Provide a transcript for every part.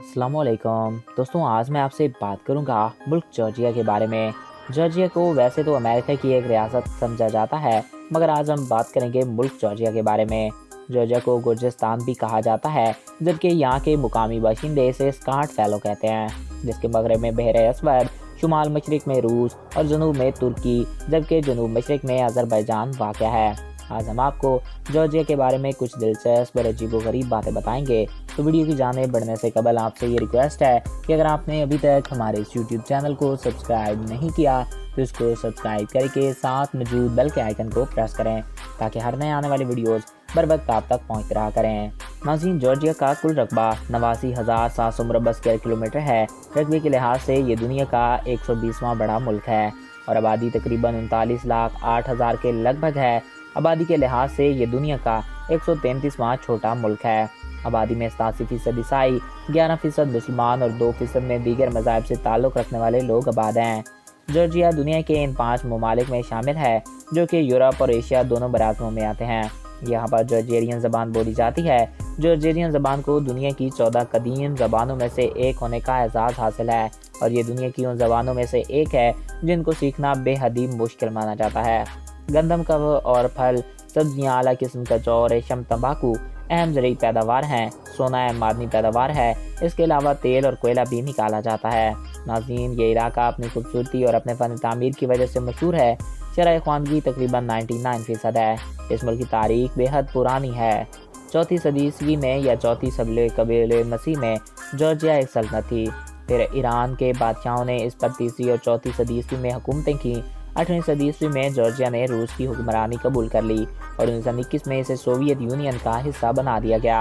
अस्सलाम वालेकुम दोस्तों, आज मैं आपसे बात करूंगा मुल्क जॉर्जिया के बारे में। जॉर्जिया को वैसे तो अमेरिका की एक रियासत समझा जाता है, मगर आज हम बात करेंगे मुल्क जॉर्जिया के बारे में। जॉर्जिया को गुर्जिस्तान भी कहा जाता है, जबकि यहाँ के मुकामी बाशिंदे इसे स्काट फैलो कहते हैं, जिसके मगरब में बहरे अस्वद, शुमाल मशरिक में रूस और जनूब में तुर्की, जबकि जनूब मशरिक में अज़रबैजान वाक़ है। आज हम आपको जॉर्जिया के बारे में कुछ दिलचस्प और अजीबोगरीब बातें बताएंगे। तो वीडियो की जाने बढ़ने से कबल आपसे ये रिक्वेस्ट है कि अगर आपने अभी तक हमारे इस यूट्यूब चैनल को सब्सक्राइब नहीं किया तो इसको सब्सक्राइब करके साथ मौजूद बेल के आइकन को प्रेस करें, ताकि हर नए आने वाली वीडियोस बर वक्त आप तक पहुँचती रहा करें। नाज़रीन, जॉर्जिया का कुल रकबा 89,700 मुरबा स्क्वायर किलोमीटर है। रकबे के लिहाज से ये दुनिया का 120वां बड़ा मुल्क है और आबादी तकरीबन 39,08,000 के लगभग है। आबादी के लिहाज से ये दुनिया का 133वां छोटा मुल्क है। आबादी में 87% ईसाई, 11% मुसलमान और 2% में दीगर मज़ाहब से ताल्लुक़ रखने वाले लोग आबाद हैं। जॉर्जिया दुनिया के इन 5 ममालिक में शामिल है जो कि यूरोप और एशिया दोनों बरातों में आते हैं। यहाँ पर जॉर्जियन ज़बान बोली जाती है। जॉर्जियन ज़बान को दुनिया की 14 कदीम ज़बानों में से एक होने का एजाज़ हासिल है और ये दुनिया की उन ज़बानों में से एक है जिनको सीखना बेहद ही मुश्किल माना जाता है। गंदम का और फल, सब्जियां, आला किस्म का जौ, रेशम, तंबाकू अहम ज़रूरी पैदावार हैं। सोना अहम मादनी पैदावार है। इसके अलावा तेल और कोयला भी निकाला जाता है। नाज़रीन, ये इलाका अपनी खूबसूरती और अपने फ़न तामीर की वजह से मशहूर है। शरह ख्वानगी तकरीबन 99% है। इस मुल्क की तारीख बेहद पुरानी है। 4वीं सदी ईस्वी में या 4वीं सबले कबीले मसीह में जॉर्जिया एक सल्तनत थी। फिर ईरान के बादशाहों ने इस पर 3वीं और 4वीं सदी ईस्वी में हुकूमतें की। 8वीं सदी ईस्वी में जॉर्जिया ने रूस की हुक्मरानी कबूल कर ली और 1921 में इसे सोवियत यूनियन का हिस्सा बना दिया गया।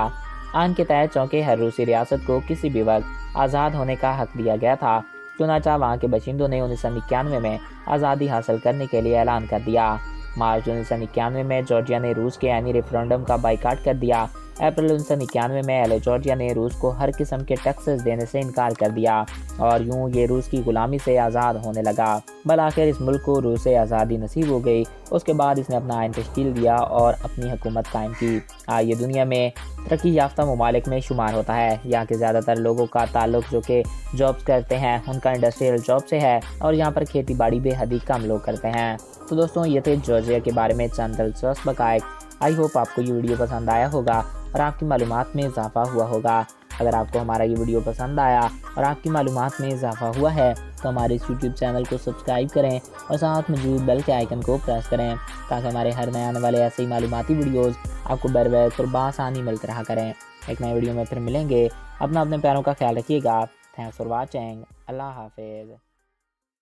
आइन के तहत चौंके हर रूसी रियासत को किसी भी वक्त आज़ाद होने का हक दिया गया था। चुनांचे वहाँ के बाशिंदों ने 1991 में आज़ादी हासिल करने के लिए ऐलान कर दिया। मार्च 1991 में जॉर्जिया ने रूस के आईनी रेफरेंडम का बाइकाट कर दिया। अप्रैल 1991 में एल जॉर्जिया ने रूस को हर किस्म के टैक्सेस देने से इनकार कर दिया और यूं ये रूस की गुलामी से आज़ाद होने लगा। बल आखिर इस मुल्क को रूस से आज़ादी नसीब हो गई। उसके बाद इसने अपना आइन तश्कील दिया और अपनी हुकूमत कायम की। ये दुनिया में तरक्की याफ्ता ममालिक में शुमार होता है। यहाँ के ज़्यादातर लोगों का ताल्लुक जो कि जॉब्स करते हैं उनका इंडस्ट्रियल जॉब से है और यहाँ पर खेती बाड़ी बेहद ही कम लोग करते हैं। तो दोस्तों, ये थे जॉर्जिया के बारे में चंद दिलचस्प हक़ाइक़। आई होप आपको ये वीडियो पसंद आया होगा और आपकी मालूमात में इजाफा हुआ होगा। अगर आपको हमारा ये वीडियो पसंद आया और आपकी मालूमात में इजाफा हुआ है तो हमारे इस यूट्यूब चैनल को सब्सक्राइब करें और साथ मौजूद बेल के आइकन को प्रेस करें, ताकि हमारे हर नए आने वाले ऐसे ही मालूमाती वीडियोज़ आपको बर वक्त और बआसानी मिलते रहा करें। एक नए वीडियो में फिर मिलेंगे। अपने प्यारों का ख्याल रखिएगा। Thanks for watching. अल्लाह हाफिज़।